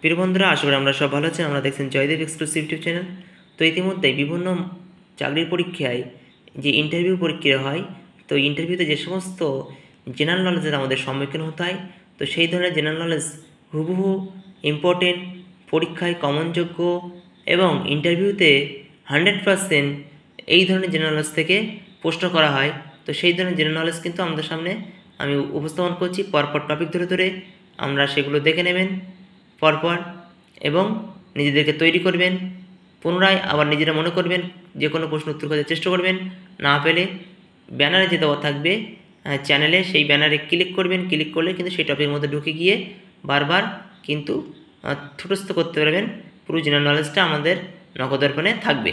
প্রিয় বন্ধুরা, আশা করি আমরা সব ভালো আছেন। আমরা দেখছেন জয়দেব এক্সক্লুসিভ ইউটিউব চ্যানেল। তো ইতিমধ্যে বিভিন্ন চাকরির পরীক্ষায় যে ইন্টারভিউ পরীক্ষা হয়, তো ইন্টারভিউতে যে সমস্ত জেনারেল নলেজের আমাদের সম্মুখীন হতে হয়, তো সেই ধরনের জেনারেল নলেজ হুবহু ইম্পর্টেন্ট, পরীক্ষায় কমনযোগ্য এবং ইন্টারভিউতে 100% এই ধরনের জেনারেল নলেজ থেকে প্রশ্ন করা হয়। তো সেই ধরনের জেনারেল নলেজ কিন্তু আমাদের সামনে আমি উপস্থাপন করছি। পরপর টপিক ধরে ধরে আমরা সেগুলো দেখে নেবেন পরপর এবং নিজেদেরকে তৈরি করবেন। পুনরায় আবার নিজেরা মনে করবেন, যে কোনো প্রশ্ন উত্তর খোঁজার চেষ্টা করবেন। না পেলে ব্যানারে যে দেওয়া থাকবে চ্যানেলে, সেই ব্যানারে ক্লিক করবেন। ক্লিক করলে কিন্তু সেই টপিকের মধ্যে ঢুকে গিয়ে বারবার কিন্তু ঠুটস্থ করতে পারবেন। পুরো জেনারেল নলেজটা আমাদের নখদর্পণে থাকবে।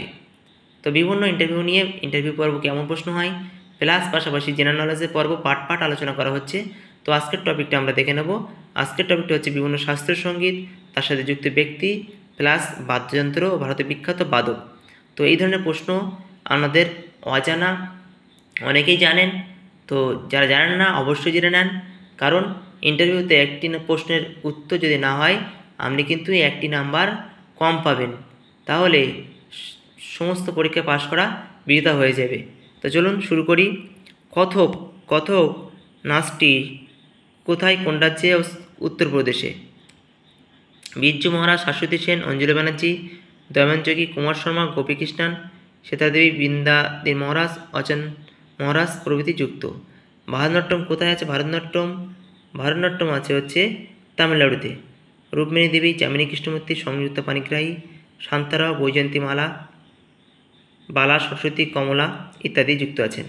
তো বিভিন্ন ইন্টারভিউ নিয়ে ইন্টারভিউ পর্ব কেমন প্রশ্ন হয়, প্লাস পাশাপাশি জেনারেল নলেজের পর্ব পার্ট পার্ট আলোচনা করা হচ্ছে। তো আজকের টপিকটা আমরা দেখে নেব। আজকের টপিকটা হচ্ছে বিভিন্ন শাস্ত্রীয় সঙ্গীত, তার সাথে যুক্ত ব্যক্তি, প্লাস বাদ্যযন্ত্র ও ভারতের বিখ্যাত বাদক। তো এই ধরনের প্রশ্ন আমাদের অজানা, অনেকেই জানেন। তো যারা জানেন না অবশ্যই জেনে নেন, কারণ ইন্টারভিউতে একটি প্রশ্নের উত্তর যদি না হয়, আপনি কিন্তু একটি নাম্বার কম পাবেন। তাহলে সমস্ত পরীক্ষা পাশ করা বৃথা হয়ে যাবে। তো চলুন শুরু করি। কথক কথক নাচটি কোথায়, কোন রাজ্যে? উত্তরপ্রদেশে। বীর্য মহারাজ, শাশ্বতী সেন, অঞ্জলি ব্যানার্জি, দয়ানন্দ যোগী, কুমার শর্মা, গোপীকৃষ্ণান, সেতাদেবী, বৃন্দাদি মহারাজ, অচন মহারাজ প্রভৃতি যুক্ত। ভারতনাট্যম কোথায় আছে? ভারতনাট্যম আছে হচ্ছে তামিলনাড়ুতে। রুক্মিণী দেবী, যামিনী কৃষ্ণমূর্তি, সংযুক্ত পাণিগ্রাহী, শান্তারাও, বৈজয়ন্তী মালা, বালা, সরস্বতী, কমলা ইত্যাদি যুক্ত আছেন।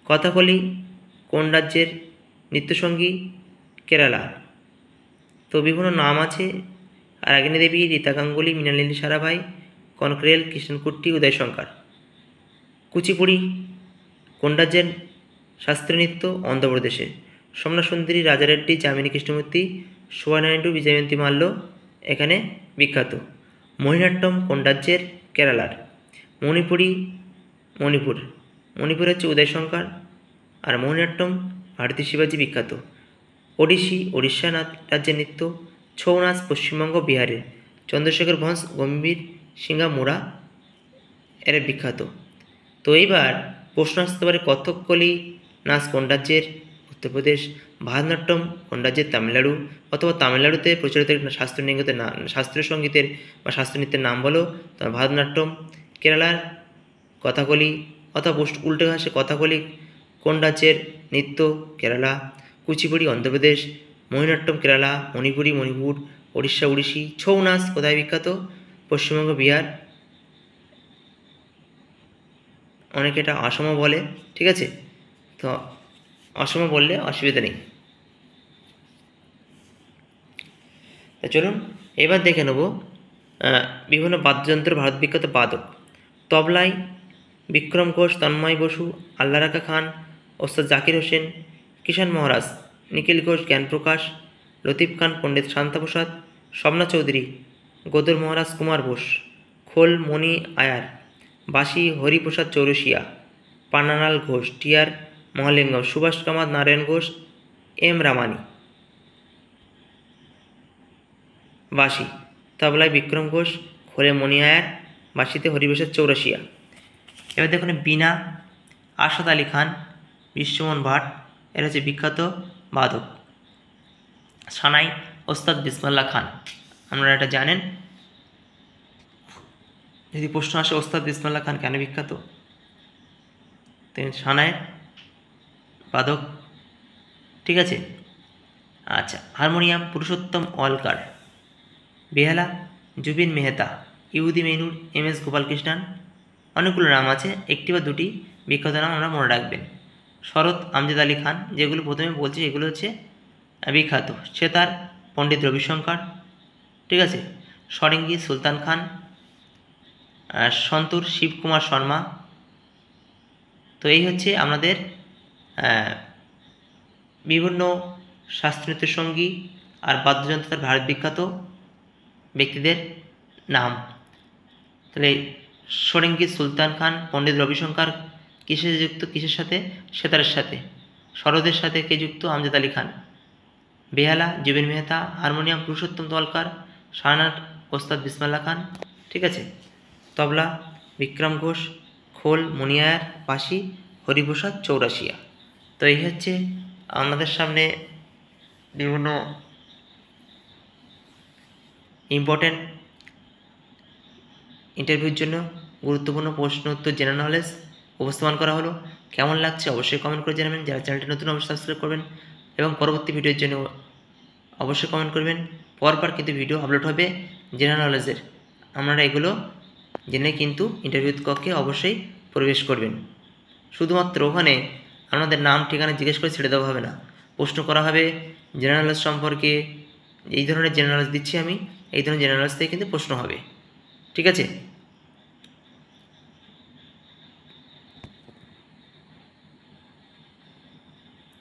কথাকলি কোন রাজ্যের নৃত্যসঙ্গী? কেরালা। তো বিভিন্ন নাম আছে: রাগিনী দেবী, রীতা গাঙ্গুলি, মৃণালিনী সারাভাই, কনকরেল, কৃষ্ণকুট্টি, উদয় শঙ্কর। কুচিপুড়ি কোন রাজ্যের শাস্ত্রীয় নৃত্য? অন্ধ্রপ্রদেশে। সোমনাথ সুন্দরী, রাজা রেড্ডি, যামিনী কৃষ্ণমূর্তি, শোভা নাইডু, বিজয়ন্তী মাল্য এখানে বিখ্যাত। মোহিনীঅট্টম কোন রাজ্যের? কেরালার। মণিপুর হচ্ছে উদয় শঙ্কর, আর মোহিনীঅট্টম ভারতী শিবাজি বিখ্যাত। ওড়িশি উড়িষ্যা রাজ্যের নৃত্য। ছৌ নাচ পশ্চিমবঙ্গ বিহারের। চন্দ্রশেখর বংশ, গম্ভীর সিংহা মুড়া এরা বিখ্যাত। তো এইবার প্রশ্ন আসতে পারে, কথকলি নাচ কোন রাজ্যের? উত্তরপ্রদেশ। ভারতনাট্যম কোন রাজ্যের? তামিলনাড়ু। অথবা তামিলনাড়ুতে প্রচলিত শাস্ত্রীয় সঙ্গীতের বা শাস্ত্রীয় নৃত্যের নাম বলো, তোমার ভারতনাট্যম। কেরালার কথাকলি, অথবা উল্টে আসে কথাকলি কোন রাজ্যের নৃত্য? কেরালা। কুচিপুড়ি অন্ধ্রপ্রদেশ, মোহিনীঅট্টম কেরালা, মণিপুর, উড়িষ্যি। ছৌ নাচ কোথায় বিখ্যাত? পশ্চিমবঙ্গ বিহার। অনেকে এটা অসমও বলে, ঠিক আছে? তো অসম বললে অসুবিধা নেই। তা চলুন এবার দেখে নেব বিভিন্ন বাদ্যযন্ত্র ভারত বিখ্যাত বাদক। তবলায় বিক্রম ঘোষ, তন্ময় বসু, আল্লাহ রাখা খান, ওস্তাদ জাকির হোসেন, কিষাণ মহারাজ, নিখিল ঘোষ, জ্ঞানপ্রকাশ, লতিফ খান, পণ্ডিত শান্তাপ্রসাদ, শবনা চৌধুরী, গদর মহারাজ, কুমার বোস। খোল মণি আয়ার। বাঁশি হরিপ্রসাদ চৌরসিয়া, পান্নালাল ঘোষ, টিআর মহালিঙ্গম, সুভাষ কামাত, নারায়ণ ঘোষ, এম রামানি। বাঁশি তবলায় বিক্রম ঘোষ, খোলে মণি আয়ার, বাঁশিতে হরিপ্রসাদ চৌরসিয়া। এবার দেখুন বীণা আরশাদ আলী খান, বিশ্বমোহন ভাট এরা হচ্ছে বিখ্যাত বাদক। সানাই ওস্তাদ বিসমিল্লাহ খান, আপনারা এটা জানেন। যদি প্রশ্ন আসে ওস্তাদ বিসমিল্লাহ খান কেন বিখ্যাত, তিনি সানাইয়ের বাদক, ঠিক আছে? আচ্ছা, হারমোনিয়াম পুরুষোত্তম ওয়ালকার। বেহালা জুবিন মেহতা, ইহুদি মেনুর, এম এস গোপালকৃষ্ণন। অনেকগুলো নাম আছে, একটি বা দুটি বিখ্যাত নাম আমরা মনে রাখবেন। শরৎ আমজাদ আলী খান, যেগুলো প্রথমে বলছি এগুলো হচ্ছে বিখ্যাত। সেতার পণ্ডিত রবিশঙ্কর, ঠিক আছে? সরেঙ্গি সুলতান খান, সন্তুর শিবকুমার শর্মা। তো এই হচ্ছে আমাদের বিভিন্ন শাস্ত্রীয় নৃত্য সঙ্গী আর বাদ্যযন্ত্রের ভারত বিখ্যাত ব্যক্তিদের নাম। তাহলে সরেঙ্গি সুলতান খান, পণ্ডিত রবিশঙ্কর কিসের যুক্ত? কিসের সাথে? সেতারের সাথে। শরদের সাথে কে যুক্ত? আমজাদ আলী খান। বেহালা জুবিন মেহতা, হারমোনিয়াম পুরুষোত্তম তোয়ালকার, শাহনাট ওস্তাদ বিসমিল্লাহ খান, ঠিক আছে। তবলা বিক্রম ঘোষ, খোল মুনিয়ার, বাঁশি হরিপ্রসাদ চৌরাশিয়া। তো এই হচ্ছে আমাদের সামনে বিভিন্ন ইম্পর্টেন্ট ইন্টারভিউর জন্য গুরুত্বপূর্ণ প্রশ্ন উত্তর জেনারেল নলেজ উপস্থাপন করা হলো। কেমন লাগছে অবশ্যই কমেন্ট করে জানাবেন। যারা চ্যানেলটি নতুন অবশ্যই সাবস্ক্রাইব করবেন এবং পরবর্তী ভিডিওর জন্য অবশ্যই কমেন্ট করবেন। পরপর কিন্তু ভিডিও আপলোড হবে জেনারেল নলেজের, আপনারা এগুলো জেনে কিন্তু ইন্টারভিউ কক্ষে অবশ্যই প্রবেশ করবেন। শুধুমাত্র ওখানে আপনাদের নাম ঠিকানা জিজ্ঞেস করে ছেড়ে দেওয়া হবে না, প্রশ্ন করা হবে জেনারেল নলেজ সম্পর্কে। এই ধরনের জেনারেল নলেজ দিচ্ছি আমি, এই ধরনের জেনারেল নলেজ থেকে কিন্তু প্রশ্ন হবে, ঠিক আছে।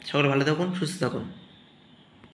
সকলে ভালো থাকুন, সুস্থ থাকুন।